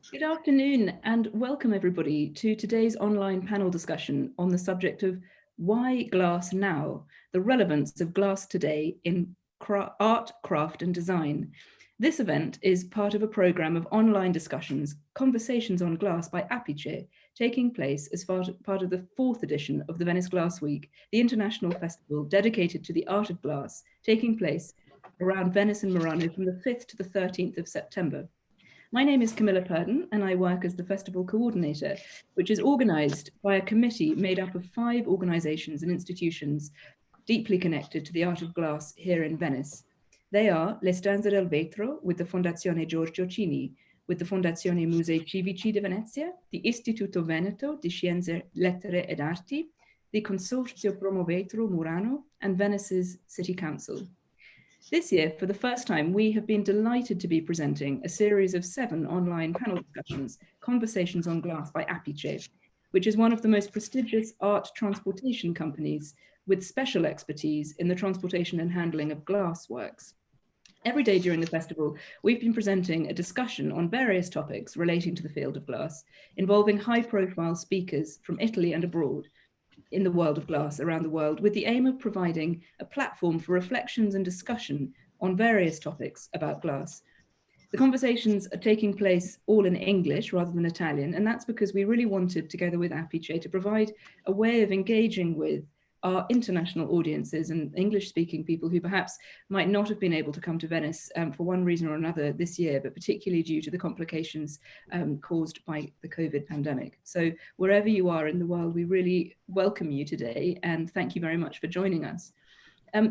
Good afternoon and welcome everybody to today's online panel discussion on the subject of why glass now, the relevance of glass today in art, craft and design. This event is part of a program of online discussions, Conversations on Glass by Apice, taking place as part of the 4th edition of the Venice Glass Week, the international festival dedicated to the art of glass, taking place around Venice and Murano from the 5th to the 13th of September. My name is Camilla Purden and I work as the festival coordinator, which is organised by a committee made up of 5 organisations and institutions deeply connected to the art of glass here in Venice. They are L'Estanza del Vetro with the Fondazione Giorgio Cini, with the Fondazione Musei Civici di Venezia, the Istituto Veneto di Scienze, Lettere ed Arti, the Consorzio Promo Vetro Murano, and Venice's City Council. This year, for the first time, we have been delighted to be presenting a series of 7 online panel discussions, Conversations on Glass by Apice, which is one of the most prestigious art transportation companies with special expertise in the transportation and handling of glass works. Every day during the festival, we've been presenting a discussion on various topics relating to the field of glass, involving high-profile speakers from Italy and abroad, in the world of glass around the world, with the aim of providing a platform for reflections and discussion on various topics about glass. The conversations are taking place all in English rather than Italian, and that's because we really wanted, together with Apice, to provide a way of engaging with our international audiences and English-speaking people who perhaps might not have been able to come to Venice for one reason or another this year, but particularly due to the complications caused by the COVID pandemic. So wherever you are in the world, we really welcome you today and thank you very much for joining us.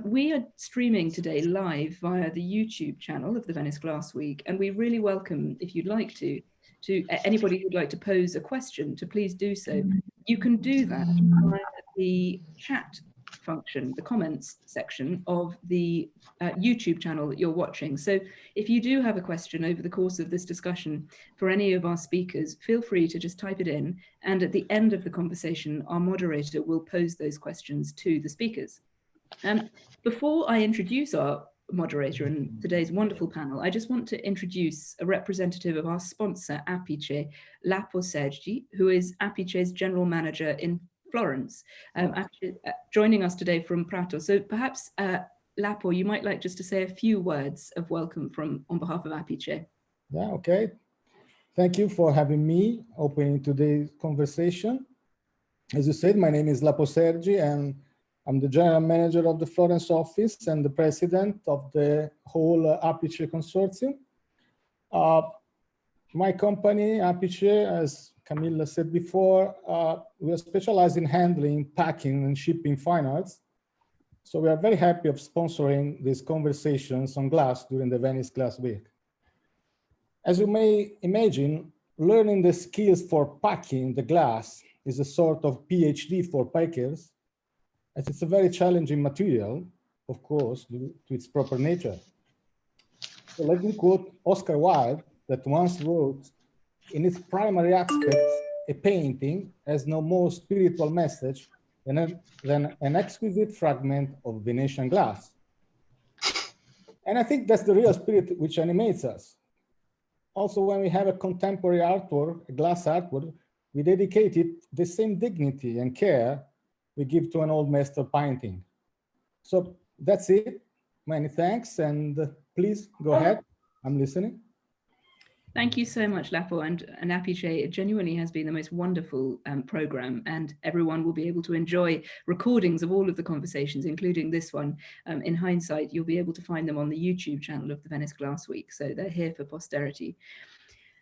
We are streaming today live via the YouTube channel of the Venice Glass Week, and we really welcome, if you'd like to anybody who'd like to pose a question, to please do so. You can do that via the chat function, the comments section of the YouTube channel that you're watching. So if you do have a question over the course of this discussion for any of our speakers, feel free to just type it in, and at the end of the conversation, our moderator will pose those questions to the speakers. Before I introduce our moderator and today's wonderful panel, I just want to introduce a representative of our sponsor, Apice, Lapo Sergi, who is Apice's general manager in Florence, joining us today from Prato. So perhaps, Lapo, you might like just to say a few words of welcome on behalf of Apice. Yeah, okay. Thank you for having me opening today's conversation. As you said, my name is Lapo Sergi, and I'm the general manager of the Florence office and the president of the whole Apice consortium. My company, Apice, as Camilla said before, we are specialized in handling, packing, and shipping fine arts. So we are very happy of sponsoring these conversations on glass during the Venice Glass Week. As you may imagine, learning the skills for packing the glass is a sort of PhD for packers, as it's a very challenging material, of course, due to its proper nature. So let me quote Oscar Wilde, that once wrote, "In its primary aspects, a painting has no more spiritual message than an exquisite fragment of Venetian glass." And I think that's the real spirit which animates us. Also, when we have a contemporary artwork, a glass artwork, we dedicate it the same dignity and care we give to an old master painting. So that's it. Many thanks, and please go ahead. I'm listening. Thank you so much, Lapo, and Apice. It genuinely has been the most wonderful program, and everyone will be able to enjoy recordings of all of the conversations, including this one. In hindsight, you'll be able to find them on the YouTube channel of the Venice Glass Week, so they're here for posterity.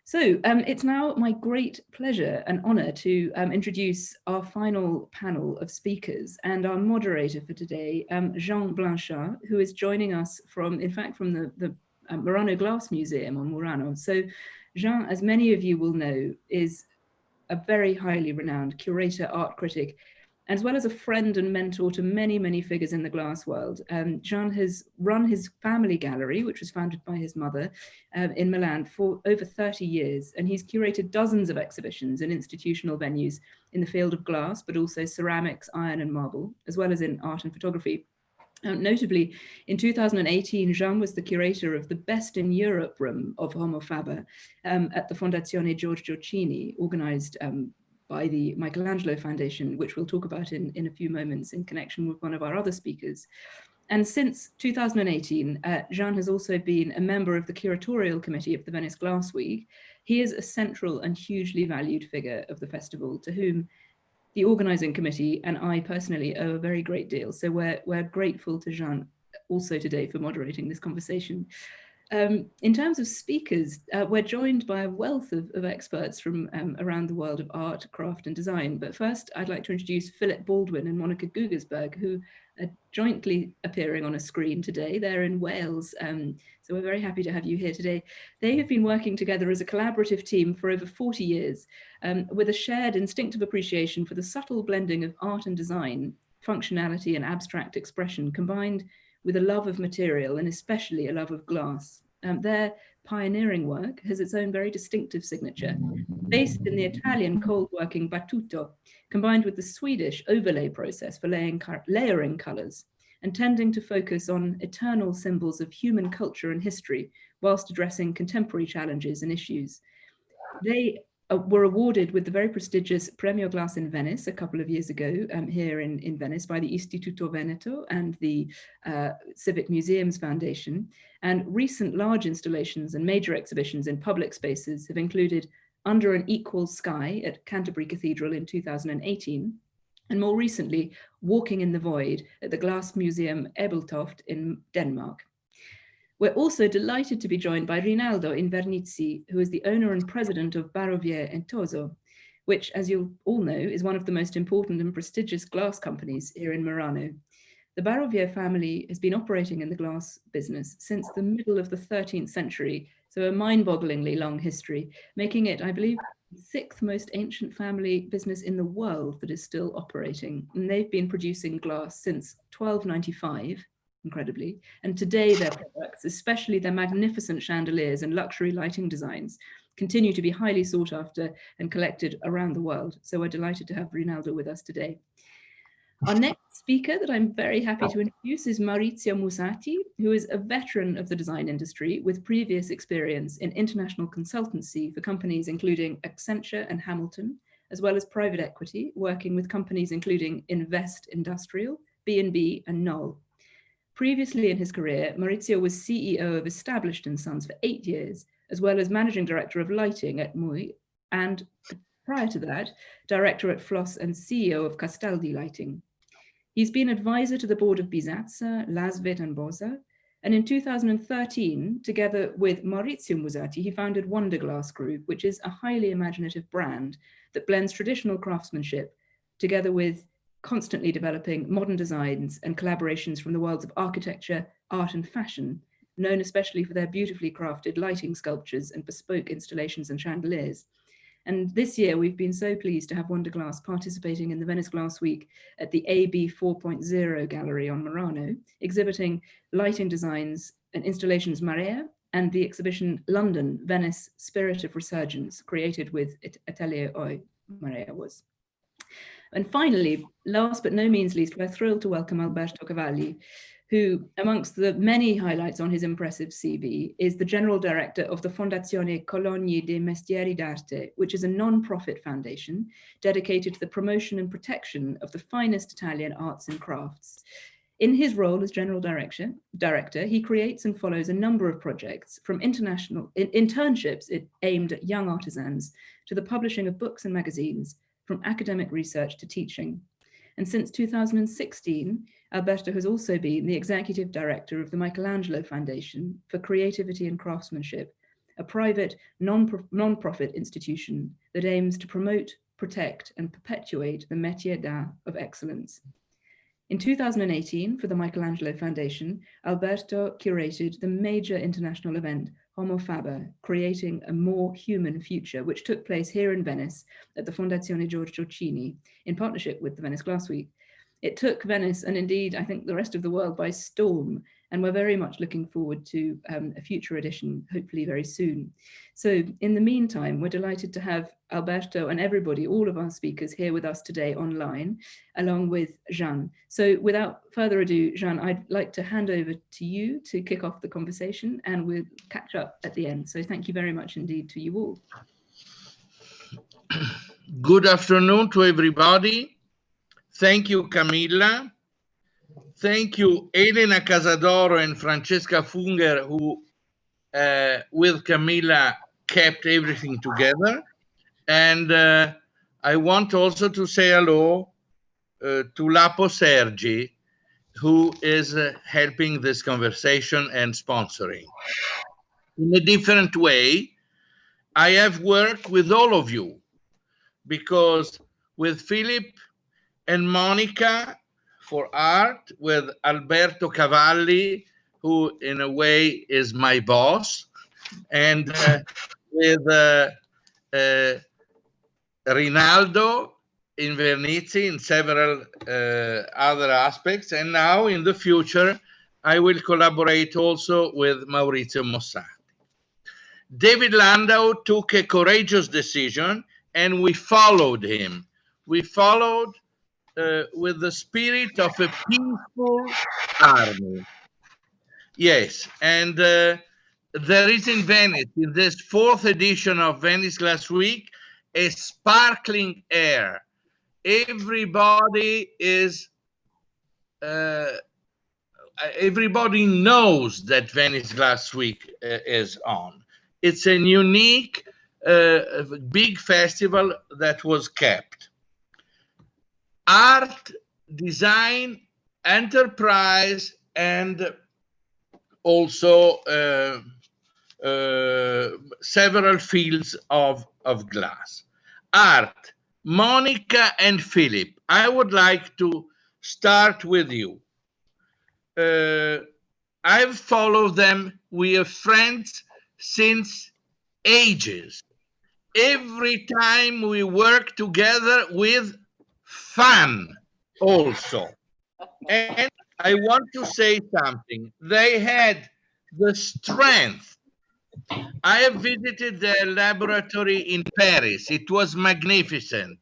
So it's now my great pleasure and honor to introduce our final panel of speakers and our moderator for today, Jean Blanchard, who is joining us from the Murano Glass Museum on Murano. So Jean, as many of you will know, is a very highly renowned curator, art critic, as well as a friend and mentor to many, many figures in the glass world. Jean has run his family gallery, which was founded by his mother in Milan, for over 30 years. And he's curated dozens of exhibitions in institutional venues in the field of glass, but also ceramics, iron and marble, as well as in art and photography. Notably, in 2018, Jean was the curator of the Best in Europe room of Homo Faber at the Fondazione Giorgio Cini, organized by the Michelangelo Foundation, which we'll talk about in a few moments in connection with one of our other speakers. And since 2018, Jean has also been a member of the curatorial committee of the Venice Glass Week. He is a central and hugely valued figure of the festival, to whom the organizing committee and I personally owe a very great deal. So we're grateful to Jean also today for moderating this conversation. In terms of speakers, we're joined by a wealth of experts from around the world of art, craft and design. But first, I'd like to introduce Philip Baldwin and Monica Gugersberg, who are jointly appearing on a screen today. They're in Wales, so we're very happy to have you here today. They have been working together as a collaborative team for over 40 years, with a shared instinctive appreciation for the subtle blending of art and design, functionality and abstract expression, combined with a love of material and especially a love of glass. Their pioneering work has its own very distinctive signature, based in the Italian cold-working battuto, combined with the Swedish overlay process for layering colors, and tending to focus on eternal symbols of human culture and history, whilst addressing contemporary challenges and issues. They were awarded with the very prestigious Premio Glass in Venice a couple of years ago here in Venice by the Istituto Veneto and the Civic Museums Foundation. And recent large installations and major exhibitions in public spaces have included Under an Equal Sky at Canterbury Cathedral in 2018, and more recently, Walking in the Void at the Glass Museum Ebeltoft in Denmark. We're also delighted to be joined by Rinaldo Invernici, who is the owner and president of Barovier and Toso, which, as you all know, is one of the most important and prestigious glass companies here in Murano. The Barovier family has been operating in the glass business since the middle of the 13th century, so a mind-bogglingly long history, making it, I believe, the sixth most ancient family business in the world that is still operating. And they've been producing glass since 1295, incredibly. And today their products, especially their magnificent chandeliers and luxury lighting designs, continue to be highly sought after and collected around the world. So we're delighted to have Rinaldo with us today. Our next speaker that I'm very happy to introduce is Maurizio Musati, who is a veteran of the design industry with previous experience in international consultancy for companies including Accenture and Hamilton, as well as private equity, working with companies including Invest Industrial, B&B and Knoll. Previously in his career, Maurizio was CEO of Established & Sons for 8 years, as well as managing director of lighting at Mui, and prior to that, director at Floss and CEO of Castaldi Lighting. He's been advisor to the board of Bisazza, Lasvet and Bosa, and in 2013, together with Maurizio Musati, he founded Wonderglass Group, which is a highly imaginative brand that blends traditional craftsmanship together with constantly developing modern designs and collaborations from the worlds of architecture, art and fashion, known especially for their beautifully crafted lighting sculptures and bespoke installations and chandeliers. And this year, we've been so pleased to have Wonderglass participating in the Venice Glass Week at the AB 4.0 gallery on Murano, exhibiting lighting designs and installations Marea, and the exhibition London, Venice, Spirit of Resurgence, created with Atelier Oi, Marea was. And finally, last but no means least, we're thrilled to welcome Alberto Cavalli, who, amongst the many highlights on his impressive CV, is the General Director of the Fondazione Cologni dei Mestieri d'Arte, which is a non-profit foundation dedicated to the promotion and protection of the finest Italian arts and crafts. In his role as General Director, he creates and follows a number of projects, from international internships aimed at young artisans to the publishing of books and magazines, from academic research to teaching. And since 2016, Alberto has also been the Executive Director of the Michelangelo Foundation for Creativity and Craftsmanship, a private non-profit institution that aims to promote, protect, and perpetuate the métier d'art of excellence. In 2018, for the Michelangelo Foundation, Alberto curated the major international event Homo Faber, Creating a More Human Future, which took place here in Venice at the Fondazione Giorgio Cini in partnership with the Venice Glass Week. It took Venice, and indeed I think the rest of the world, by storm, and we're very much looking forward to a future edition, hopefully very soon. So in the meantime, we're delighted to have Alberto and everybody, all of our speakers here with us today online, along with Jeanne. So without further ado, Jeanne, I'd like to hand over to you to kick off the conversation, and we'll catch up at the end. So thank you very much indeed to you all. Good afternoon to everybody. Thank you, Camilla. Thank you, Elena Casadoro and Francesca Funger, who with Camilla kept everything together. And I want also to say hello to Lapo Sergi, who is helping this conversation and sponsoring. In a different way, I have worked with all of you, because with Philip and Monica for art, with Alberto Cavalli, who in a way is my boss, and with Rinaldo Invernici in several other aspects. And now in the future, I will collaborate also with Maurizio Mossati. David Landau took a courageous decision, and we followed him. We followed with the spirit of a peaceful army. Yes, and there is in Venice, in this 4th edition of Venice Glass Week, a sparkling air. Everybody is, everybody knows that Venice Glass Week is on. It's a unique, big festival that was kept. Art, design, enterprise, and also several fields of glass. Art, Monica and Philip, I would like to start with you. I've followed them. We are friends since ages. Every time we work together with fun also. And I want to say something. They had the strength. I have visited their laboratory in Paris. It was magnificent.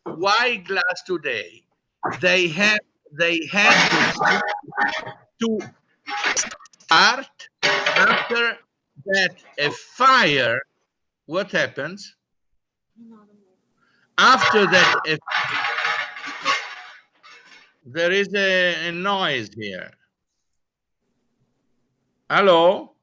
Why glass today? They had to start after that a fire. What happens? After that, there is a noise here. Hello?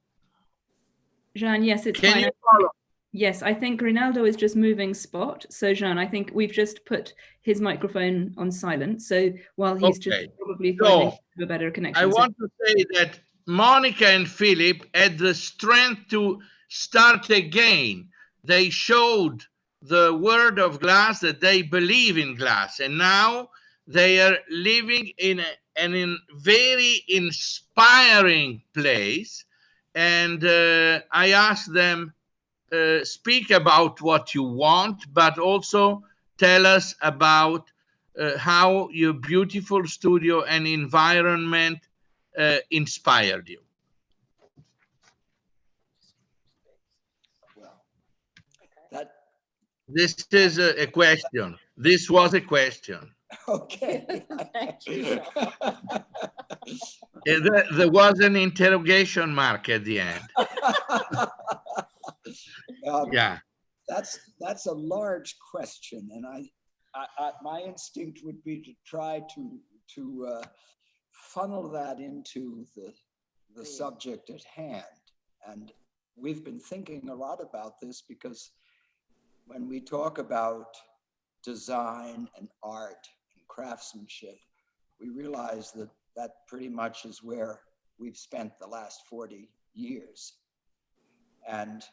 Jeanne, yes, it's Can fine. you follow? Yes, I think Rinaldo is just moving spot. So Jeanne, I think we've just put his microphone on silent. So while he's just probably finding a better connection. I want to say that Monica and Philip had the strength to start again. They showed the word of glass that they believe in glass, and now they are living in a very inspiring place. And I asked them, speak about what you want, but also tell us about how your beautiful studio and environment inspired you. That this is a question. This was a question. Okay. There was an interrogation mark at the end. Yeah, that's a large question, and I my instinct would be to try to funnel that into the subject at hand. And we've been thinking a lot about this, because when we talk about design and art and craftsmanship, we realize that that pretty much is where we've spent the last 40 years. And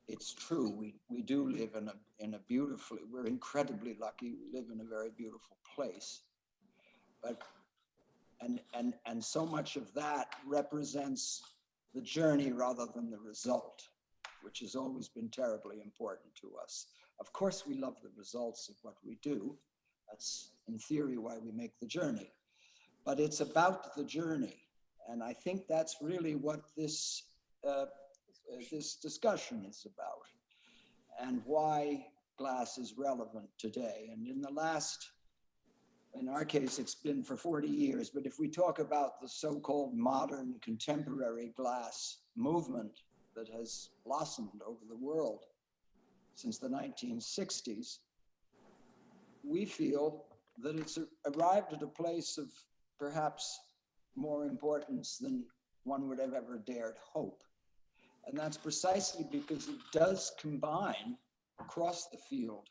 it's true, we do live in a beautifully, we're incredibly lucky, we live in a very beautiful place. But and so much of that represents the journey rather than the result, which has always been terribly important to us. Of course, we love the results of what we do. That's in theory, why we make the journey. But it's about the journey. And I think that's really what this discussion is about, and why glass is relevant today. And in our case, it's been for 40 years, but if we talk about the so-called modern contemporary glass movement that has blossomed over the world since the 1960s, we feel that it's arrived at a place of perhaps more importance than one would have ever dared hope. And that's precisely because it does combine across the field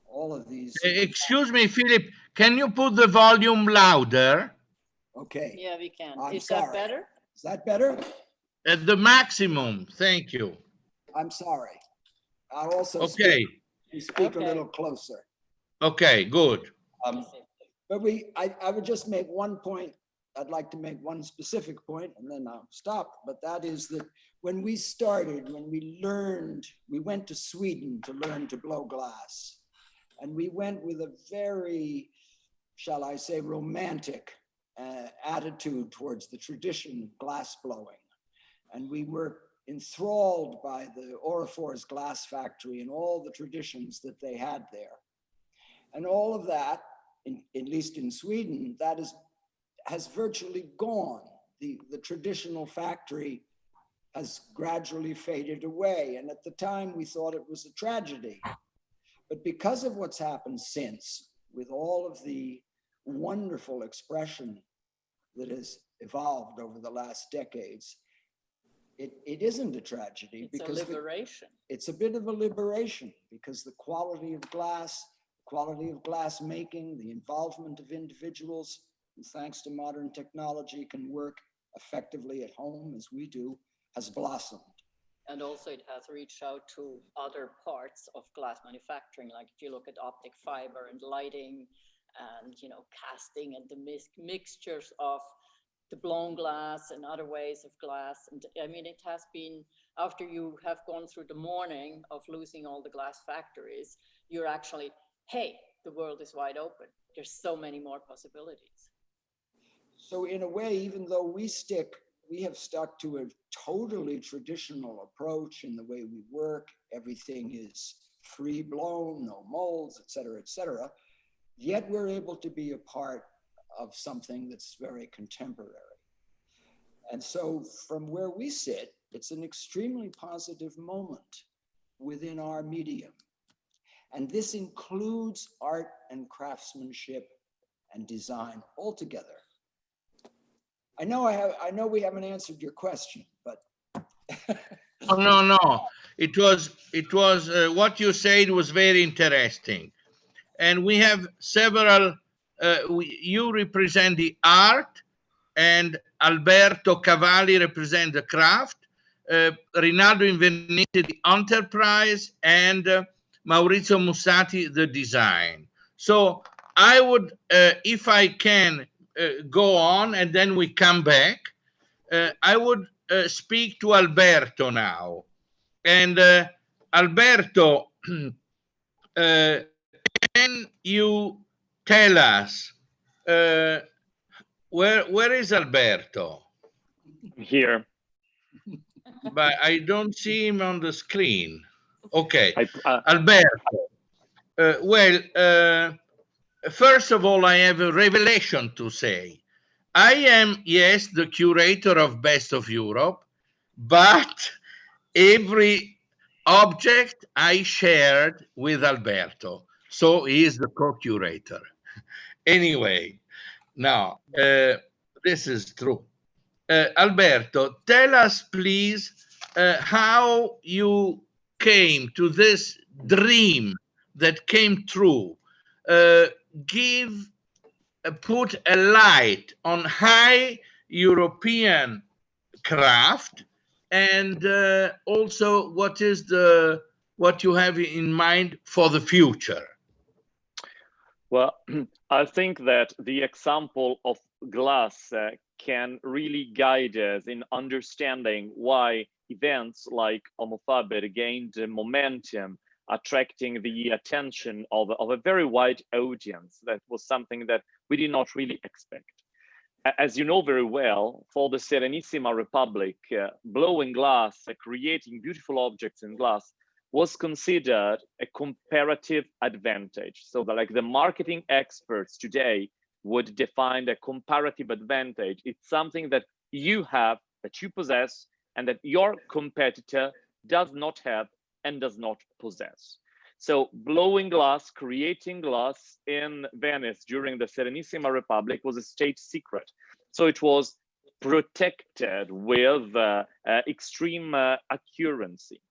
all of these. Excuse me, Philip, can you put the volume louder? Okay. Yeah, we can. I'm Is sorry. that better? Is that better? At the maximum, thank you. I'm sorry. I'll also Okay, speak a Okay. little closer. okay, good. But I would just make one point. I'd like to make one specific point and then I'll stop. But that is that when we started, when we went to Sweden to learn to blow glass. And we went with a very, shall I say, romantic attitude towards the tradition of glass blowing. And we were enthralled by the Orifors glass factory and all the traditions that they had there. And all of that, at least in Sweden, that has virtually gone. The traditional factory has gradually faded away. And at the time, we thought it was a tragedy. But because of what's happened since, with all of the wonderful expression that has evolved over the last decades, it isn't a tragedy. It's a liberation. It's a bit of a liberation because the quality of glass making, the involvement of individuals, who thanks to modern technology can work effectively at home as we do, has blossomed. And also it has reached out to other parts of glass manufacturing. Like if you look at optic fiber and lighting and, casting and the mixtures of the blown glass and other ways of glass. And I mean, it has been, after you have gone through the mourning of losing all the glass factories, you're actually, hey, the world is wide open. There's so many more possibilities. So in a way, even though we have stuck to a totally traditional approach in the way we work, everything is free blown, no molds, et cetera, yet we're able to be a part of something that's very contemporary. And so from where we sit, it's an extremely positive moment within our medium. And this includes art and craftsmanship and design altogether. I know we haven't answered your question, but No. It was what you said was very interesting, and we have several. You represent the art, and Alberto Cavalli represent the craft. Rinaldo Invernici the enterprise, and Maurizio Mussati the design. So I would, if I can, go on, and then we come back. I would speak to Alberto now. And Alberto, can you tell us where is Alberto? Here. But I don't see him on the screen. Okay, Alberto. First of all, I have a revelation to say. I am, yes, the curator of Best of Europe, but every object I shared with Alberto. So he is the co-curator. Anyway, now, this is true. Alberto, tell us, please, how you came to this dream that came true. Put a light on high European craft, and also what you have in mind for the future. Well, I think that the example of glass can really guide us in understanding why events like Homo Faber gained momentum attracting the attention of a very wide audience. That was something that we did not really expect. As you know very well, for the Serenissima Republic, blowing glass, creating beautiful objects in glass was considered a comparative advantage. So like the marketing experts today would define a comparative advantage. It's something that you have, that you possess, and that your competitor does not have and does not possess. So blowing glass, creating glass in Venice during the Serenissima Republic was a state secret. So it was protected with extreme accuracy.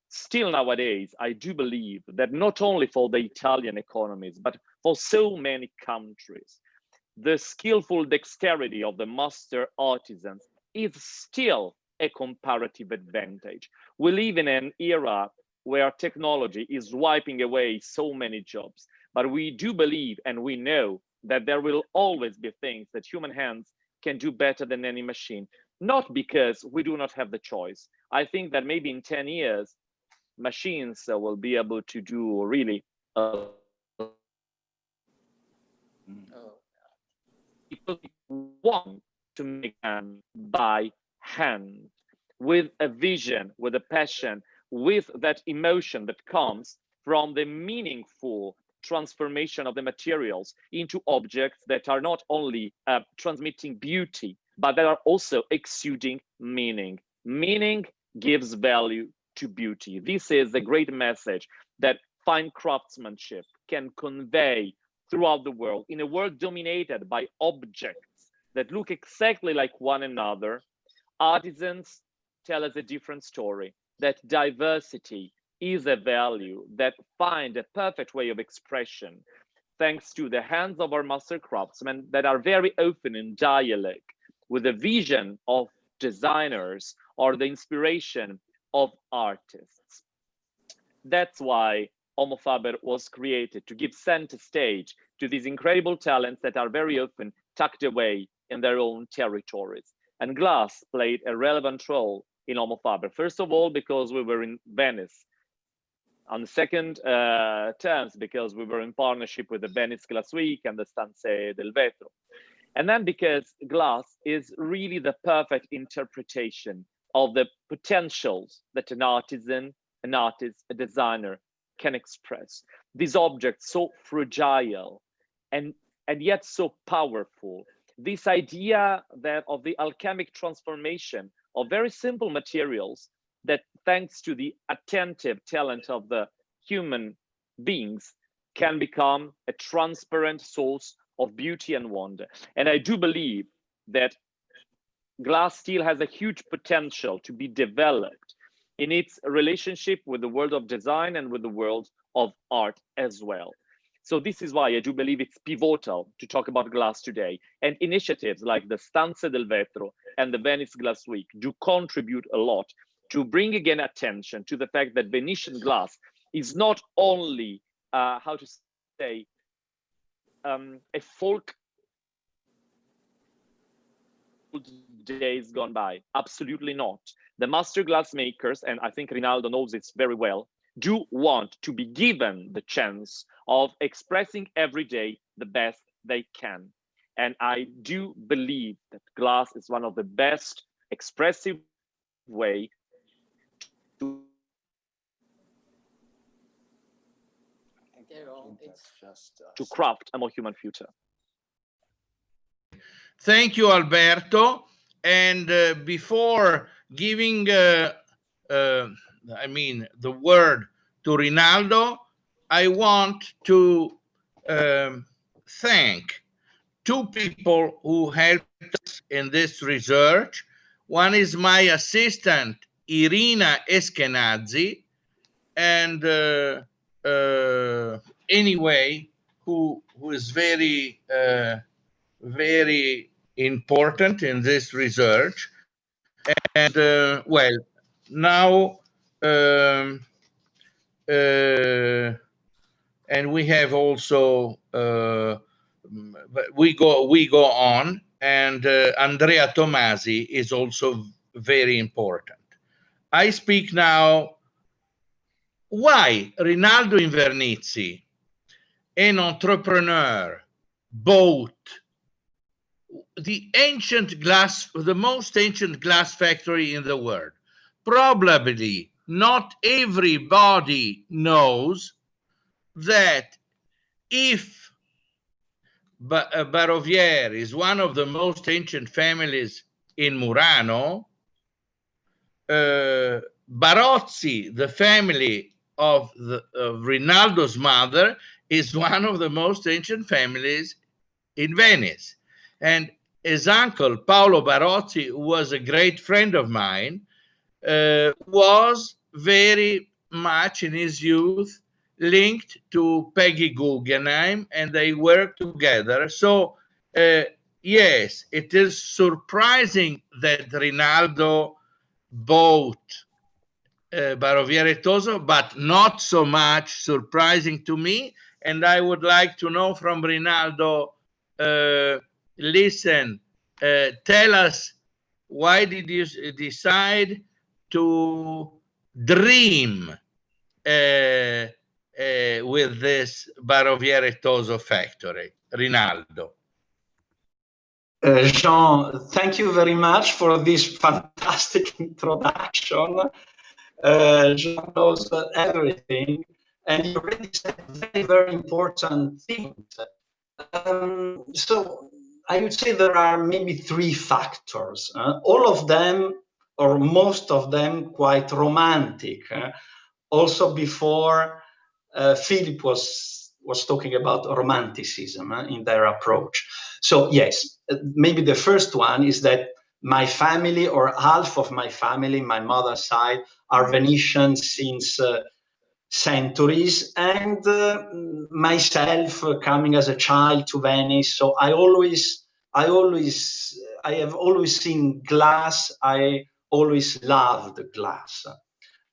Still nowadays, I do believe that not only for the Italian economies, but for so many countries, the skillful dexterity of the master artisans is still a comparative advantage. We live in an era where technology is wiping away so many jobs, but we do believe and we know that there will always be things that human hands can do better than any machine, not because we do not have the choice. I think that maybe in 10 years, machines will be able to do really people want to make them by hand, with a vision, with a passion, with that emotion that comes from the meaningful transformation of the materials into objects that are not only transmitting beauty, but that are also exuding meaning. Meaning gives value to beauty. This is the great message that fine craftsmanship can convey throughout the world. In a world dominated by objects that look exactly like one another, artisans tell us a different story, that diversity is a value, that find a perfect way of expression, thanks to the hands of our master craftsmen that are very often in dialogue with the vision of designers or the inspiration of artists. That's why Homo Faber was created, to give center stage to these incredible talents that are very often tucked away in their own territories. And glass played a relevant role in Homo Faber. First of all, because we were in Venice. On the second terms, because we were in partnership with the Venice Glass Week and the Stanze del Vetro. And then because glass is really the perfect interpretation of the potentials that an artisan, an artist, a designer can express. These objects so fragile and yet so powerful. This idea that of the alchemic transformation of very simple materials that, thanks to the attentive talent of the human beings, can become a transparent source of beauty and wonder. And I do believe that glass still has a huge potential to be developed in its relationship with the world of design and with the world of art as well. So this is why I do believe it's pivotal to talk about glass today. And initiatives like the Stanze del Vetro and the Venice Glass Week do contribute a lot to bring again attention to the fact that Venetian glass is not only, how to say, a folk days gone by. Absolutely not. The master glass makers, and I think Rinaldo knows this very well, do want to be given the chance of expressing every day the best they can. And I do believe that glass is one of the best expressive way to craft a more human future. Thank you, Alberto. And before giving, the word to Rinaldo, I want to thank two people who helped us in this research. One is my assistant, Irina Eskenazi, and anyway, who is very, very important in this research. And well, now, and we have also, we go on, and Andrea Tomasi is also very important. I speak now why Rinaldo Invernici, an entrepreneur, bought the most ancient glass factory in the world. Probably not everybody knows that if Baroviere is one of the most ancient families in Murano, Barozzi, the family of Rinaldo's mother, is one of the most ancient families in Venice. And his uncle, Paolo Barozzi, who was a great friend of mine, was very much in his youth linked to Peggy Guggenheim, and they worked together. So, yes, it is surprising that Rinaldo bought Baroviere Toso, but not so much surprising to me. And I would like to know from Rinaldo, listen, tell us, why did you decide to dream with this Baroviere Toso factory? Rinaldo. Jean, thank you very much for this fantastic introduction. Jean knows everything, and you already said very, very important things. So I would say there are maybe three factors, all of them, or most of them, quite romantic. Also before Philip was talking about romanticism in their approach. So yes, maybe the first one is that my family, or half of my family, my mother's side, are Venetian since centuries, and myself coming as a child to Venice. So I have always seen glass. I always loved glass.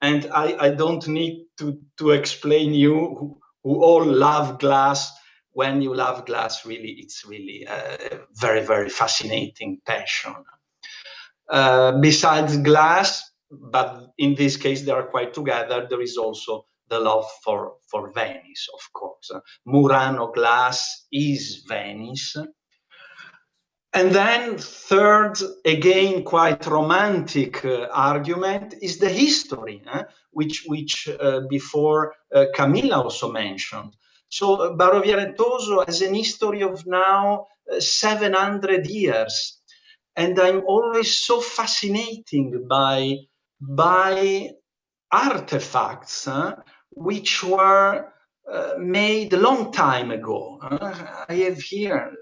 And I don't need to explain you who all love glass. When you love glass, really, it's really a very, very fascinating passion. Besides glass, but in this case, they are quite together, there is also the love for Venice, of course. Murano glass is Venice. And then third, again, quite romantic argument is the history, which before Camilla also mentioned. So Baroviere Toso has an history of now 700 years. And I'm always so fascinated by artifacts which were made a long time ago. I have here,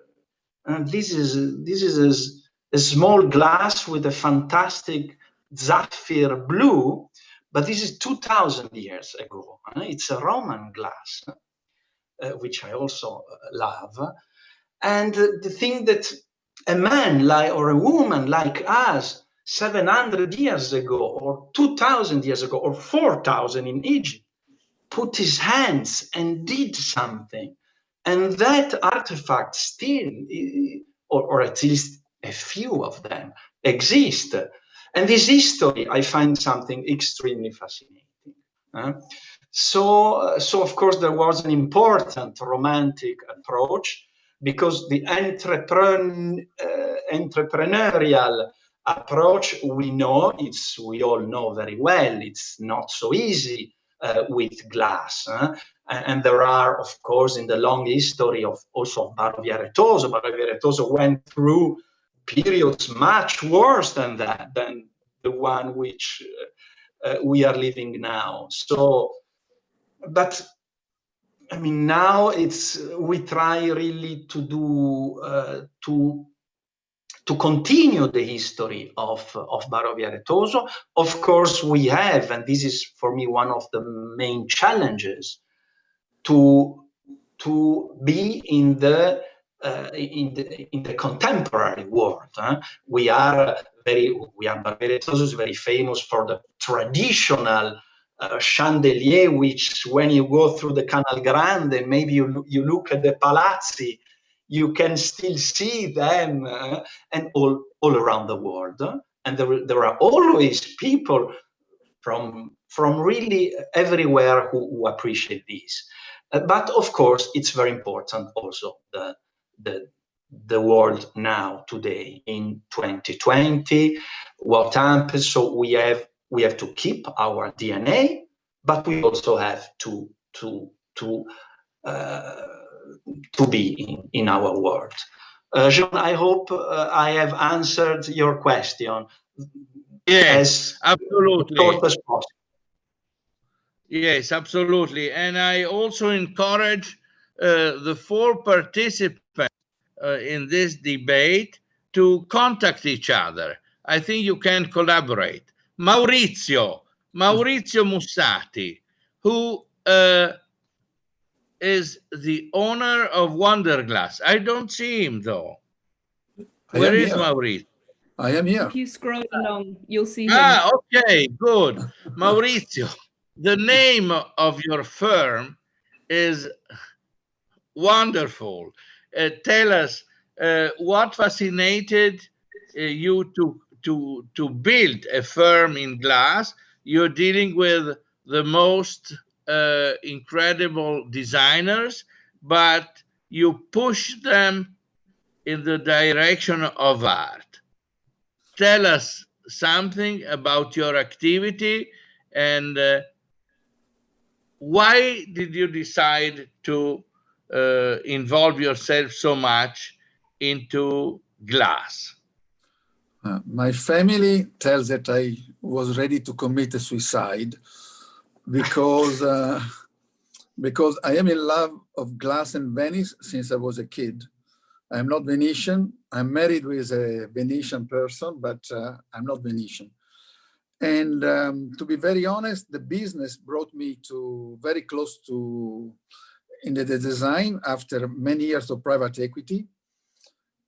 this is a small glass with a fantastic sapphire blue, but this is 2000 years ago. It's a Roman glass, which I also love. And the thing that a man or a woman like us 700 years ago, or 2000 years ago, or 4000 in Egypt, put his hands and did something. And that artifact still, or at least a few of them, exist. And this history, I find something extremely fascinating. So of course, there was an important romantic approach, because the entrepreneurial approach, we all know very well, it's not so easy with glass. And there are, of course, in the long history of also Baroviere Toso. Baroviere Toso went through periods much worse than that, than the one which we are living now. So, but I mean, now we try really to do to continue the history of Baroviere Toso. Of course, we have, and this is for me one of the main challenges, to be in the contemporary world. Baroviere Toso is very famous for the traditional chandelier, which when you go through the Canal Grande, maybe you look at the palazzi, you can still see them, and all around the world. And there are always people from from really everywhere who appreciate this. But of course, it's very important also the world now, today, in 2020, what happens. So we have to keep our DNA, but we also have to be in our world. Jean, I hope I have answered your question. Yes, absolutely. Short as possible. Yes, absolutely. And I also encourage the 4 participants in this debate to contact each other. I think you can collaborate. Maurizio Mussati, who is the owner of Wonderglass. I don't see him though. Where is Maurizio? I am here. If you scroll along, you'll see him. Ah, okay, good. Maurizio, the name of your firm is wonderful. Tell us what fascinated you to build a firm in glass. You're dealing with the most incredible designers, but you push them in the direction of art. Tell us something about your activity and why did you decide to involve yourself so much into glass? My family tells that I was ready to commit a suicide because I am in love of glass and Venice since I was a kid. I'm not Venetian. I'm married with a Venetian person, but I'm not Venetian. And to be very honest, the business brought me to very close to in the design after many years of private equity.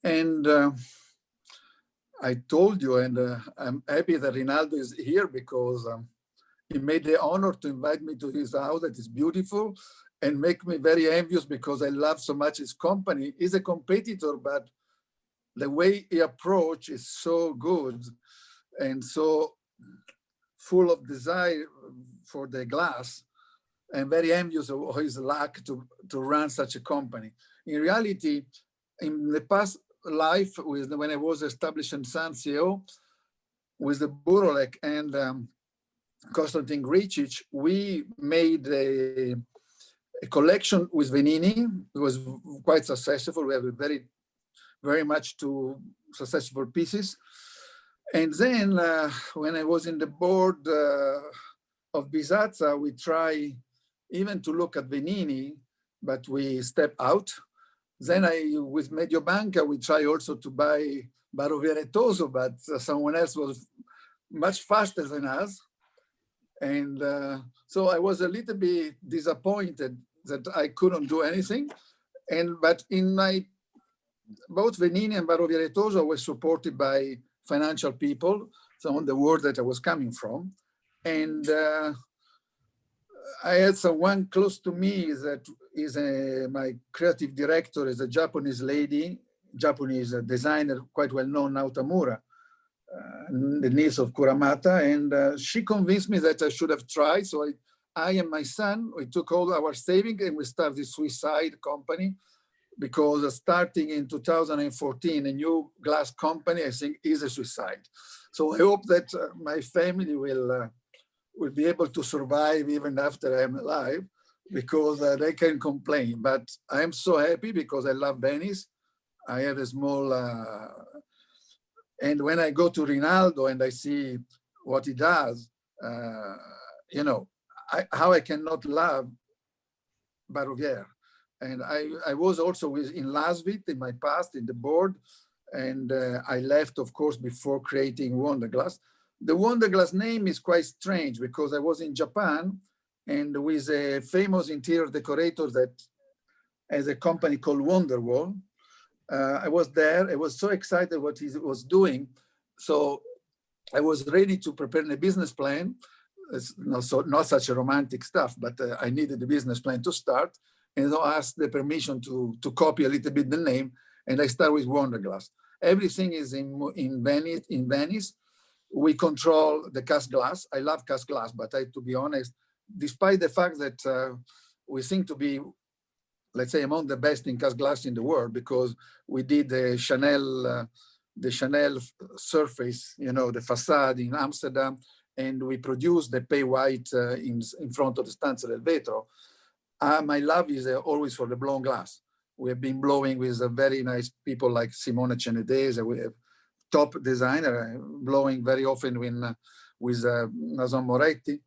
And I told you, and I'm happy that Rinaldo is here because he made the honor to invite me to his house that is beautiful and make me very envious because I love so much his company. He's a competitor, but the way he approach is so good and so full of desire for the glass. I'm very envious of his luck to run such a company. In reality, in the past life, when I was establishing Sun CEO with the Burolek and Konstantin Gricic, we made a collection with Venini. It was quite successful. We have very much two successful pieces. And then when I was in the board of Bisazza, we try even to look at Venini, but we step out. Then with Mediobanca, we try also to buy Baroviere Toso, but someone else was much faster than us. And so I was a little bit disappointed that I couldn't do anything. But in both Venini and Baroviere Toso were supported by financial people, so on the world that I was coming from. And I had someone close to me that is my creative director, is a Japanese lady, Japanese designer, quite well known, Naotamura, the niece of Kuramata. And she convinced me that I should have tried. So I and my son, we took all our savings and we started this suicide company, because starting in 2014, a new glass company, I think, is a suicide. So I hope that my family will be able to survive even after I'm alive, because they can complain. But I'm so happy because I love Venice. I have a small, and when I go to Rinaldo and I see what he does, how I cannot love Baroviere. And I was also in Lasvit in my past, in the board, and I left, of course, before creating Wonderglass. The Wonderglass name is quite strange because I was in Japan and with a famous interior decorator that has a company called Wonderwall. I was there. I was so excited what he was doing. So I was ready to prepare a business plan. It's not such a romantic stuff, but I needed a business plan to start. And so I asked the permission to copy a little bit the name, and I start with Wonderglass. Everything is in Venice. we control the cast glass. I love cast glass, but to be honest, despite the fact that we seem to be, let's say, among the best in cast glass in the world, because we did the Chanel surface, you know, the facade in Amsterdam, and we produced the pay white in front of the Stanza del Vetro. My love is always for the blown glass. We have been blowing with very nice people like Simone Cenedese. We have top designer blowing very often with Nason Moretti.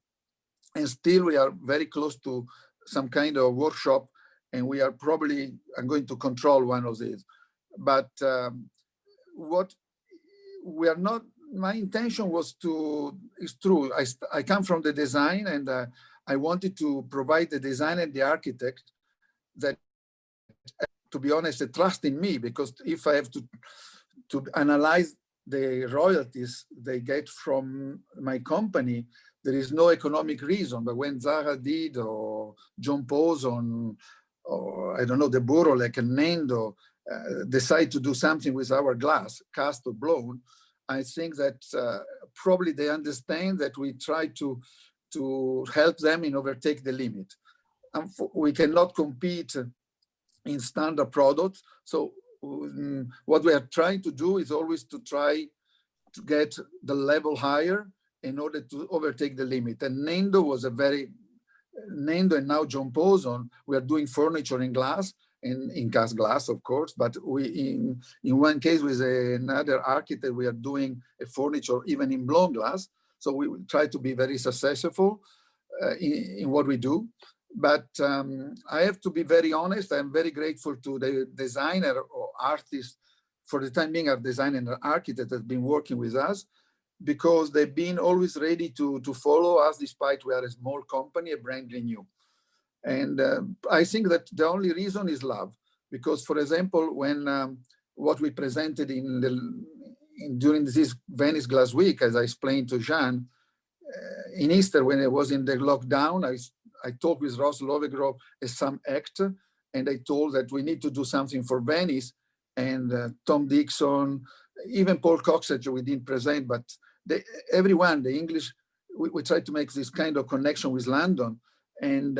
And still we are very close to some kind of workshop, and we are probably going to control one of these. But what we are not, my intention was to, it's true, I come from the design, and I wanted to provide the designer and the architect that, to be honest, they trust in me, because if I have to analyze the royalties they get from my company, there is no economic reason. But when Zara did, or John Poson, or I don't know, the Burro like Nendo, decide to do something with our glass, cast or blown, I think that probably they understand that we try to help them in overtake the limit. We cannot compete in standard products. So what we are trying to do is always to try to get the level higher in order to overtake the limit. And Nendo and now John Poson, we are doing furniture in glass, in cast glass, of course, but in one case with another architect, we are doing a furniture even in blown glass. So we will try to be very successful in what we do. But I have to be very honest, I'm very grateful to the designer or artist, for the time being, our designer and architect has been working with us, because they've been always ready to follow us, despite we are a small company, a brand new. And I think that the only reason is love, because, for example, when what we presented during this Venice Glass Week, as I explained to Jean, in Easter, when I was in the lockdown, I talked with Ross Lovegrove as some actor, and I told that we need to do something for Venice. And Tom Dixon, even Paul Coxedge, we didn't present, but everyone, the English, we tried to make this kind of connection with London. And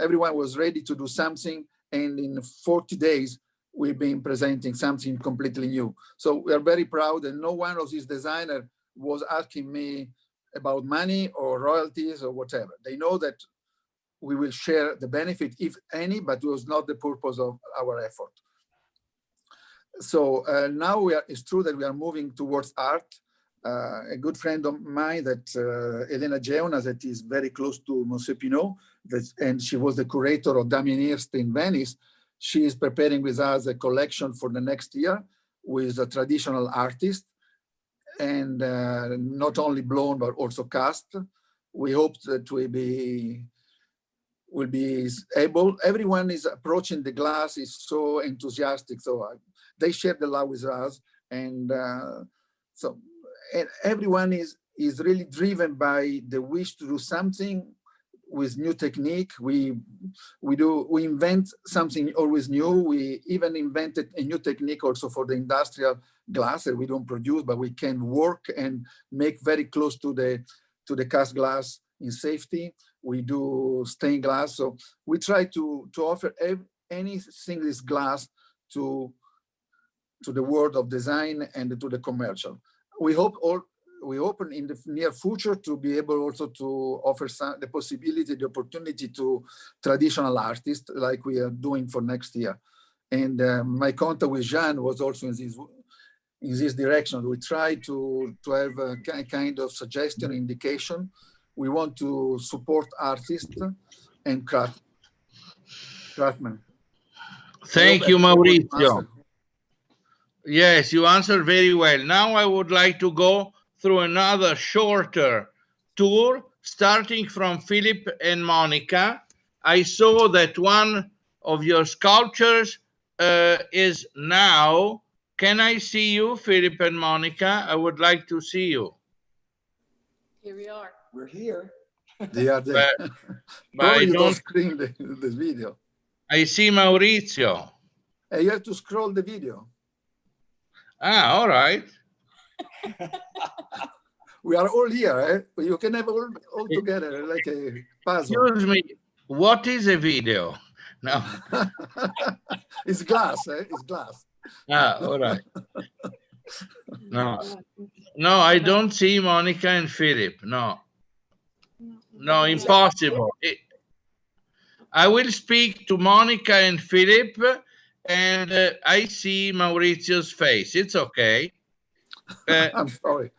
everyone was ready to do something. And in 40 days, we've been presenting something completely new. So we are very proud, and no one of these designers was asking me about money or royalties or whatever. They know that we will share the benefit, if any, but it was not the purpose of our effort. So now it's true that we are moving towards art. A good friend of mine, that Elena Geona, that is very close to Monsieur Pinot, and she was the curator of Damien Hirst in Venice. She is preparing with us a collection for the next year with a traditional artist, and not only blown, but also cast. We hope that will be able, everyone is approaching the glass, is so enthusiastic. So they share the love with us. And and everyone is really driven by the wish to do something with new technique. We invent something always new. We even invented a new technique also for the industrial glass that we don't produce, but we can work and make very close to the cast glass in safety. We do stained glass. So we try to offer anything this glass to the world of design and to the commercial. We hope in the near future to be able also to offer the possibility, the opportunity to traditional artists, like we are doing for next year. And my contact with Jean was also in this direction. We try to have a kind of suggestion, indication. We want to support artists and craftsmen. Thank you, Maurizio. Yes, you answered very well. Now I would like to go through another shorter tour, starting from Philip and Monica. I saw that one of your sculptures is now. Can I see you, Philip and Monica? I would like to see you. Here we are. We're here. They are there. Probably you don't screen the video. I see Maurizio. You have to scroll the video. Ah, all right. We are all here. Eh? You can have all together like a puzzle. Excuse me, what is a video? No. It's glass. It's glass. Ah, all right. No, no, I don't see Monica and Philip. No, no, impossible. I will speak to Monica and Philip, and I see Maurizio's face. It's okay. I'm sorry.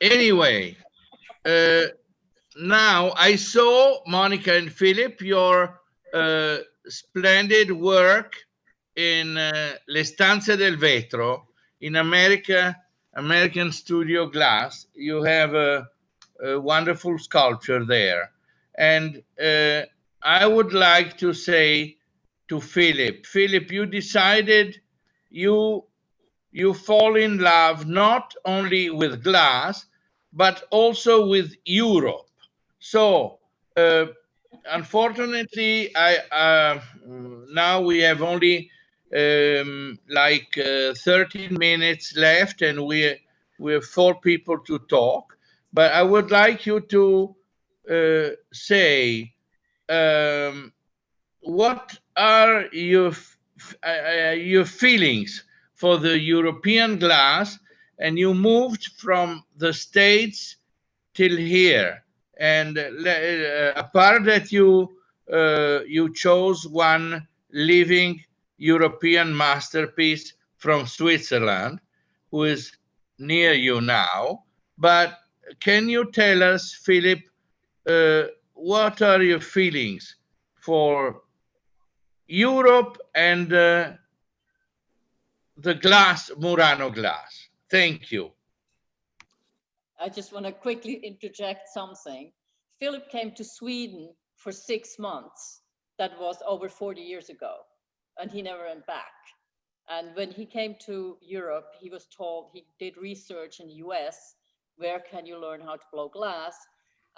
Anyway, now I saw, Monica and Philip, your splendid work in Le Stanze del Vetro in American Studio Glass. You have a wonderful sculpture there. And I would like to say to Philip, you decided you fall in love not only with glass, but also with Europe. So, unfortunately, now we have only like 13 minutes left, and we have 4 people to talk. But I would like you to say what are your feelings for the European glass, and you moved from the States till here. And apart that you chose one living European masterpiece from Switzerland, who is near you now. But can you tell us, Philip, what are your feelings for Europe and the glass, Murano glass? Thank you. I just want to quickly interject something. Philip came to Sweden for 6 months. That was over 40 years ago, and he never went back. And when he came to Europe, he was told, he did research in the US, where can you learn how to blow glass?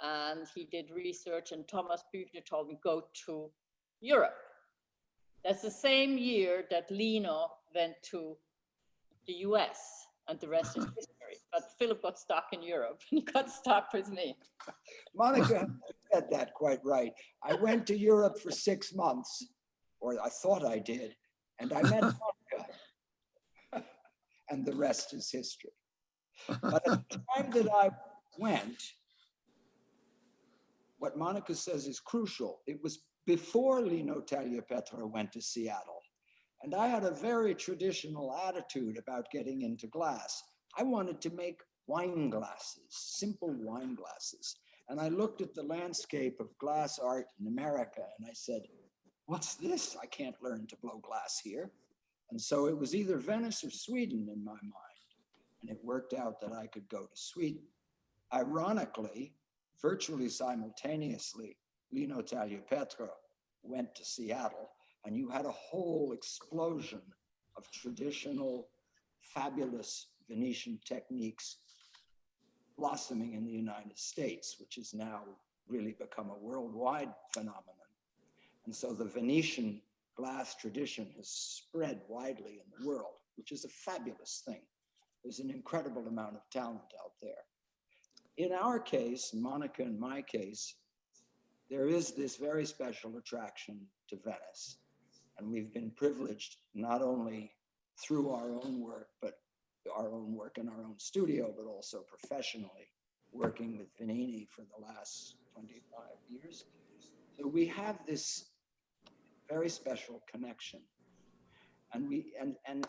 And he did research, and Thomas Büchner told me, go to Europe. That's the same year that Lino went to the US, and the rest is history. But Philip got stuck in Europe, and he got stuck with me. Monica said that quite right. I went to Europe for 6 months, or I thought I did, and I met Monica, and the rest is history. But at the time that I went, what Monica says is crucial. It was before Lino Tagliapietra went to Seattle. And I had a very traditional attitude about getting into glass. I wanted to make wine glasses, simple wine glasses. And I looked at the landscape of glass art in America, and I said, what's this? I can't learn to blow glass here. And so it was either Venice or Sweden in my mind. And it worked out that I could go to Sweden. Ironically, virtually simultaneously, Lino Tagliapietra went to Seattle, and you had a whole explosion of traditional, fabulous Venetian techniques blossoming in the United States, which has now really become a worldwide phenomenon. And so the Venetian glass tradition has spread widely in the world, which is a fabulous thing. There's an incredible amount of talent out there. In our case, Monica and my case, there is this very special attraction to Venice. And we've been privileged not only through our own work, but our own work in our own studio, but also professionally working with Venini for the last 25 years. So we have this very special connection. And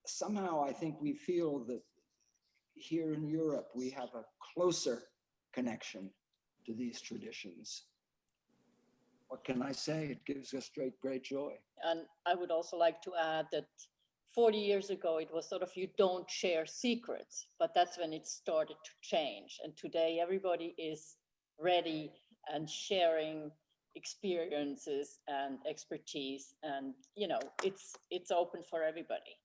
somehow I think we feel that here in Europe, we have a closer connection to these traditions. What can I say? It gives us great joy. And I would also like to add that 40 years ago, it was sort of, you don't share secrets, but that's when it started to change. And today everybody is ready and sharing experiences and expertise, and it's open for everybody.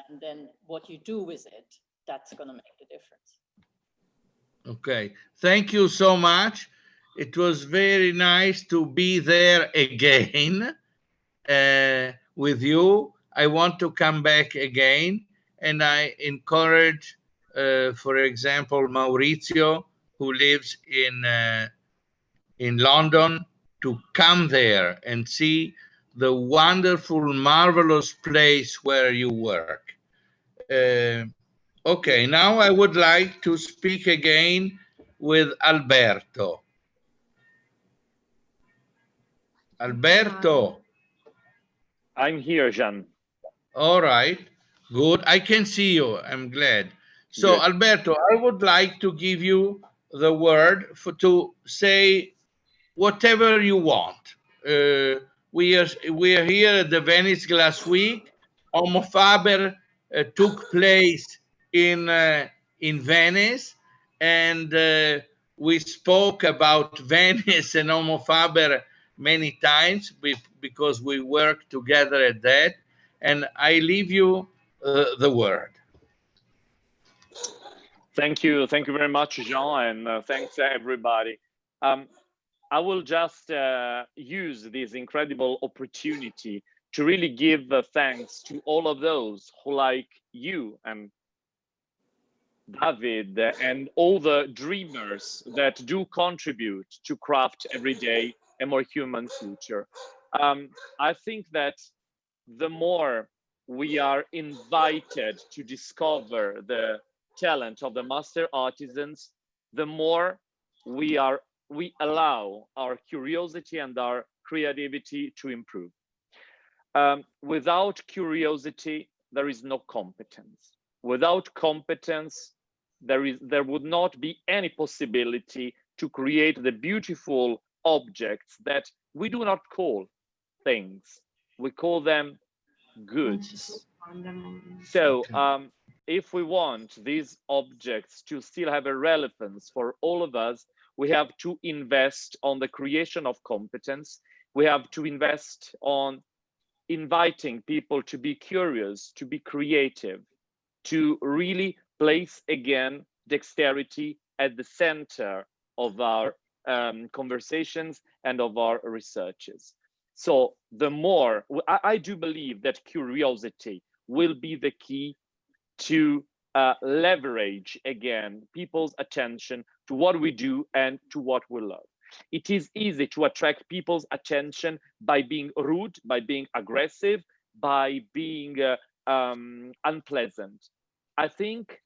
And then what you do with it, that's going to make the difference. Okay, thank you so much. It was very nice to be there again with you. I want to come back again, and I encourage for example, Maurizio, who lives in London, to come there and see the wonderful, marvelous place where you work. Okay, now I would like to speak again with Alberto. Alberto. I'm here, Jean. All right, good. I can see you. I'm glad. So, Good. Alberto, I would like to give you the word to say whatever you want. We are here at the Venice Glass Week. Homo Faber took place in Venice, and we spoke about Venice and Homo Faber many times because we work together at that. And I leave you the word. Thank you very much, Jean, and thanks everybody. I will just use this incredible opportunity to really give thanks to all of those who, like you and David and all the dreamers that do contribute to craft every day a more human future. I think that the more we are invited to discover the talent of the master artisans, the more we allow our curiosity and our creativity to improve. Without curiosity, there is no competence. Without competence, there would not be any possibility to create the beautiful objects that we do not call things. We call them goods. So if we want these objects to still have a relevance for all of us, we have to invest on the creation of competence. We have to invest on inviting people to be curious, to be creative, to really place again dexterity at the center of our conversations and of our researches. So the more, I do believe that curiosity will be the key to leverage again people's attention to what we do and to what we love. It is easy to attract people's attention by being rude, by being aggressive, by being unpleasant. I think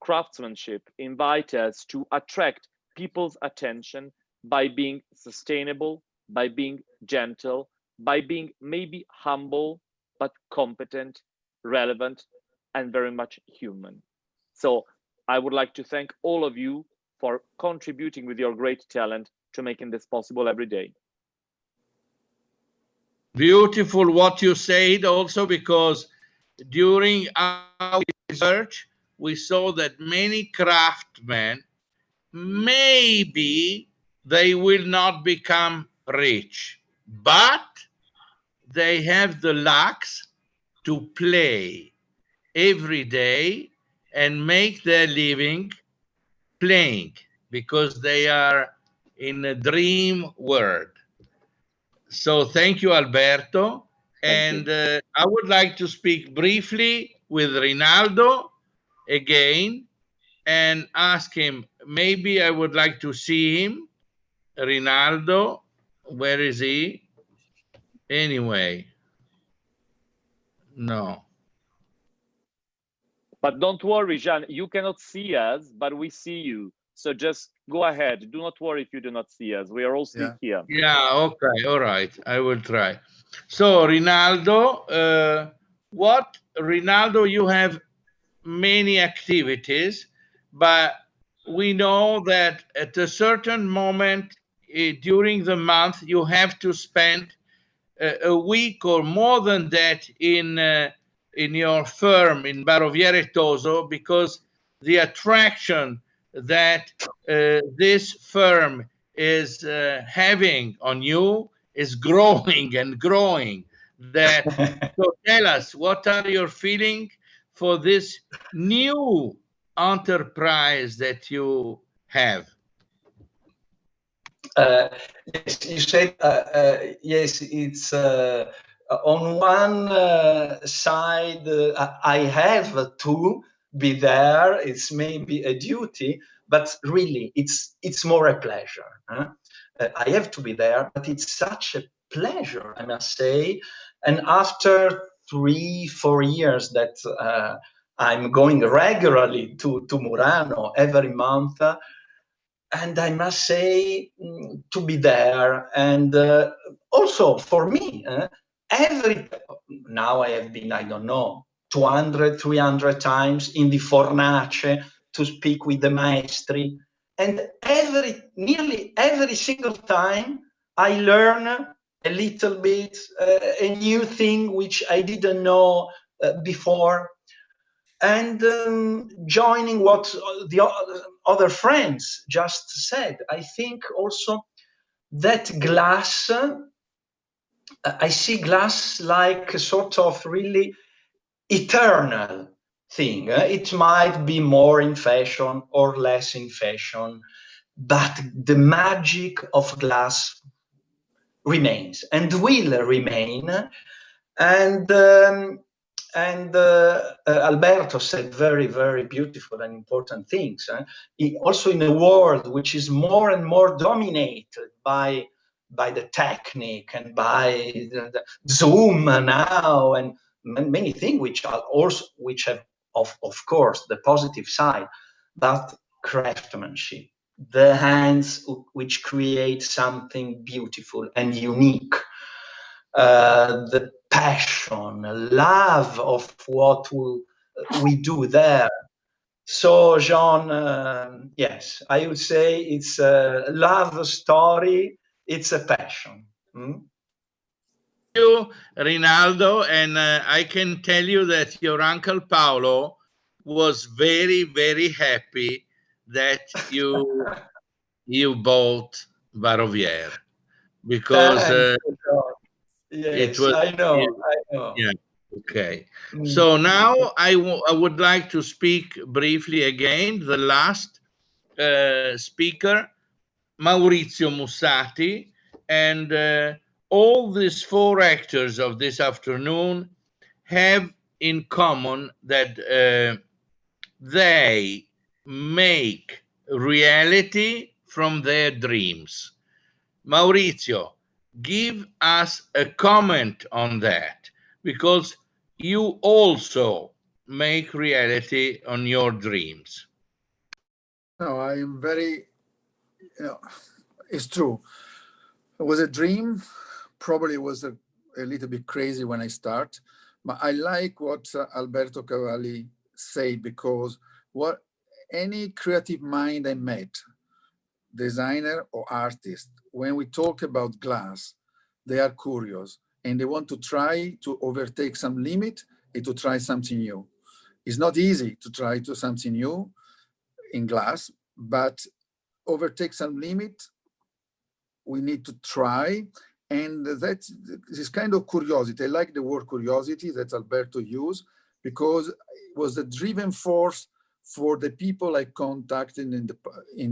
craftsmanship invites us to attract people's attention by being sustainable, by being gentle, by being maybe humble, but competent, relevant, and very much human. So I would like to thank all of you for contributing with your great talent to making this possible every day. Beautiful what you said also, because during our research, we saw that many craftsmen, maybe they will not become rich, but they have the lucks to play every day and make their living playing, because they are in a dream world. So thank you, Alberto. And I would like to speak briefly with Rinaldo again and ask him, maybe I would like to see him. Rinaldo, where is he? Anyway, no. But don't worry, Jean, you cannot see us, but we see you. So just go ahead. Do not worry if you do not see us. We are all still here. Yeah, okay, all right. I will try. So, Rinaldo, Rinaldo, you have many activities, but we know that at a certain moment during the month, you have to spend a week or more than that in your firm in Baroviere Toso, because the attraction that this firm is having on you is growing and growing. So tell us, what are your feelings for this new enterprise that you have? Yes, you said yes. It's on one side I have two be there. It's maybe a duty, but really it's more a pleasure. Huh? I have to be there, but it's such a pleasure, I must say. And after 3-4 years that I'm going regularly to Murano every month, and I must say, to be there, and also for me, now I have been, I don't know, 200, 300 times in the Fornace to speak with the maestri, and nearly every single time I learn a little bit, a new thing which I didn't know before. And joining what the other friends just said, I think also that glass, I see glass like a sort of really eternal thing. It might be more in fashion or less in fashion, but the magic of glass remains and will remain. And Alberto said very, very beautiful and important things. Also in a world which is more and more dominated by the technique and by the Zoom now and many things which have of course the positive side, but craftsmanship, the hands which create something beautiful and unique, the passion, love of what we do there. So, Jean, yes, I would say it's a love story, it's a passion. Thank you, Rinaldo, and I can tell you that your uncle Paolo was very, very happy that you bought Barovière, because yes, it was. I know. Yeah. Okay. So now I would like to speak briefly again. The last speaker, Maurizio Mussati, and all these 4 actors of this afternoon have in common that they make reality from their dreams. Maurizio, give us a comment on that, because you also make reality on your dreams. No, I am very, it's true. It was a dream, probably was a little bit crazy when I start, but I like what Alberto Cavalli said, because any creative mind I met, designer or artist, when we talk about glass, they are curious and they want to try to overtake some limit and to try something new. It's not easy to try to something new in glass, but overtake some limit, we need to try. And that's this kind of curiosity. I like the word curiosity that Alberto used, because it was the driving force for the people I contacted in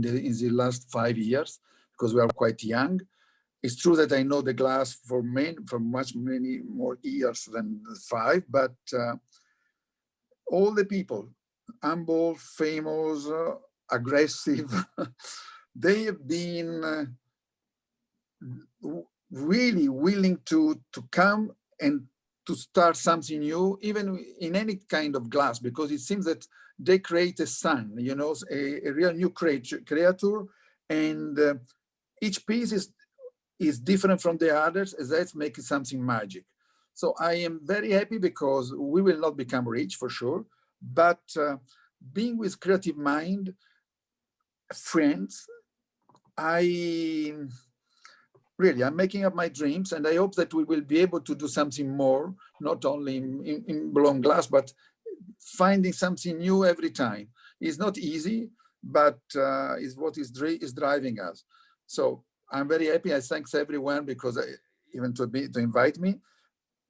the last 5 years, because we are quite young. It's true that I know the glass for many more years than 5, but all the people, humble, famous, aggressive, they have been really willing to come and to start something new, even in any kind of glass, because it seems that they create a sun, a real new creature, and each piece is different from the others, as that's making something magic. So I am very happy, because we will not become rich for sure, but being with creative mind, friends, I'm making up my dreams, and I hope that we will be able to do something more, not only in blown glass, but finding something new every time. It's not easy, but is what is driving us. So I'm very happy. I thanks everyone, because even to invite me.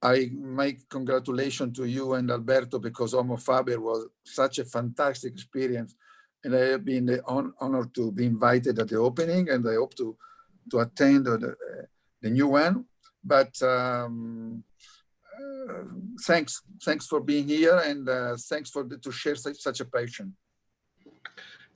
I make congratulations to you and Alberto, because Homo Faber was such a fantastic experience, and I have been honored to be invited at the opening, and I hope to attend the new one. But thanks for being here, and thanks to share such a passion.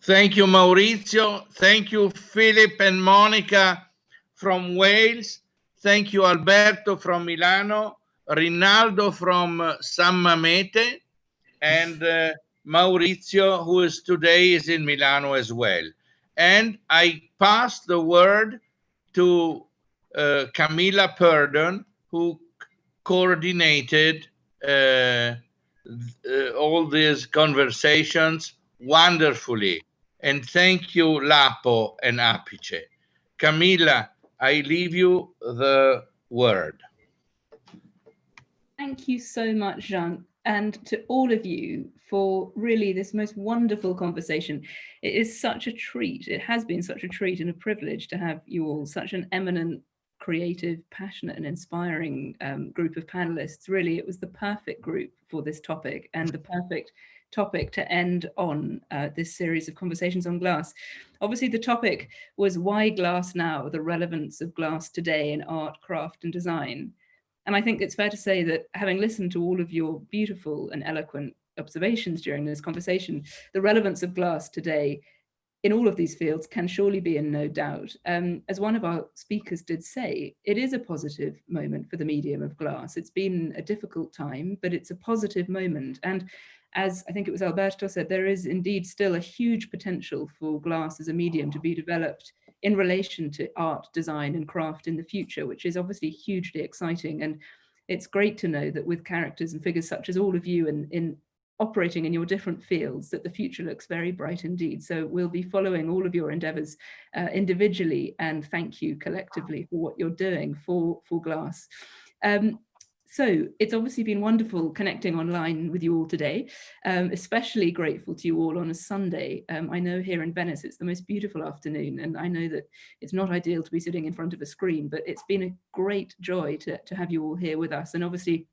Thank you, Maurizio. Thank you, Philip and Monica from Wales. Thank you, Alberto from Milano, Rinaldo from San Mamete, and Maurizio, who is today in Milano as well. And I pass the word to Camilla Purdon, who coordinated all these conversations wonderfully. And thank you, Lapo and Apice. Camilla, I leave you the word. Thank you so much, Jean, and to all of you for really this most wonderful conversation. It is such a treat. It has been such a treat and a privilege to have you all, such an eminent, creative, passionate and inspiring group of panelists. Really, it was the perfect group for this topic and the perfect topic to end on this series of conversations on glass. Obviously, the topic was why glass now, the relevance of glass today in art, craft and design. And I think it's fair to say that having listened to all of your beautiful and eloquent observations during this conversation, the relevance of glass today in all of these fields can surely be in no doubt. As one of our speakers did say, it is a positive moment for the medium of glass. It's been a difficult time, but it's a positive moment. And as I think it was Alberto said, there is indeed still a huge potential for glass as a medium to be developed in relation to art, design and craft in the future, which is obviously hugely exciting. And it's great to know that with characters and figures such as all of you in operating in your different fields, that the future looks very bright indeed. So we'll be following all of your endeavors individually, and thank you collectively for what you're doing for glass. So it's obviously been wonderful connecting online with you all today, especially grateful to you all on a Sunday. I know here in Venice, it's the most beautiful afternoon, and I know that it's not ideal to be sitting in front of a screen, but it's been a great joy to have you all here with us. And obviously,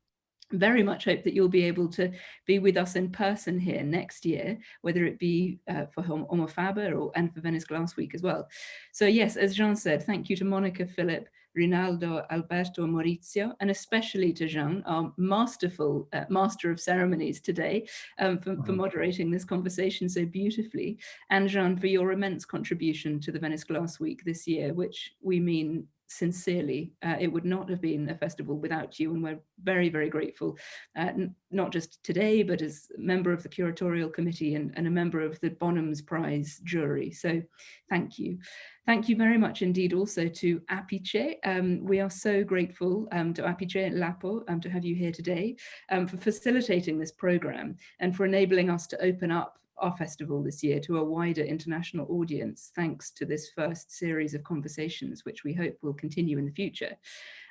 very much hope that you'll be able to be with us in person here next year, whether it be for Homo Faber and for Venice Glass Week as well. So yes, as Jean said, thank you to Monica, Philip, Rinaldo, Alberto, Maurizio, and especially to Jean, our masterful master of ceremonies today, for moderating this conversation so beautifully, and Jean for your immense contribution to the Venice Glass Week this year, which we mean sincerely. It would not have been a festival without you, and we're very, very grateful, not just today, but as a member of the curatorial committee and a member of the Bonham's Prize jury. So thank you. Thank you very much indeed also to Apice. We are so grateful to Apice and Lapo to have you here today, for facilitating this program and for enabling us to open up our festival this year to a wider international audience, thanks to this first series of conversations, which we hope will continue in the future.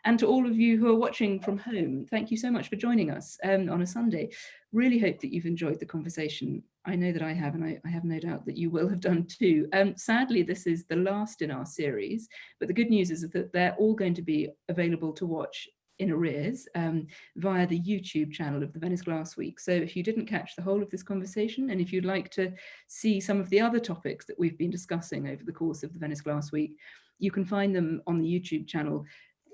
And to all of you who are watching from home, thank you so much for joining us on a Sunday. Really hope that you've enjoyed the conversation. I know that I have, and I have no doubt that you will have done too. Sadly, this is the last in our series, but the good news is that they're all going to be available to watch in arrears via the YouTube channel of the Venice Glass Week. So if you didn't catch the whole of this conversation, and if you'd like to see some of the other topics that we've been discussing over the course of the Venice Glass Week, you can find them on the YouTube channel.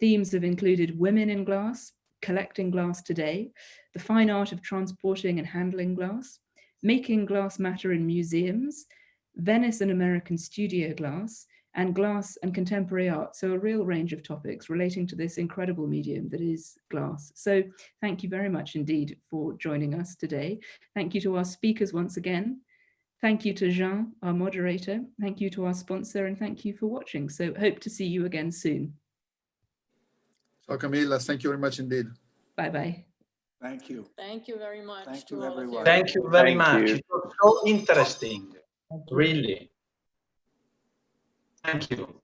Themes have included women in glass, collecting glass today, the fine art of transporting and handling glass, making glass matter in museums, Venice and American studio glass, and glass and contemporary art. So a real range of topics relating to this incredible medium that is glass. So thank you very much indeed for joining us today. Thank you to our speakers once again. Thank you to Jean, our moderator. Thank you to our sponsor, and thank you for watching. So hope to see you again soon. So Camilla, thank you very much indeed. Bye-bye. Thank you. Thank you very much. Thank to you, all of everyone. Thank you very Thank much. you. It was so interesting. Really. Thank you.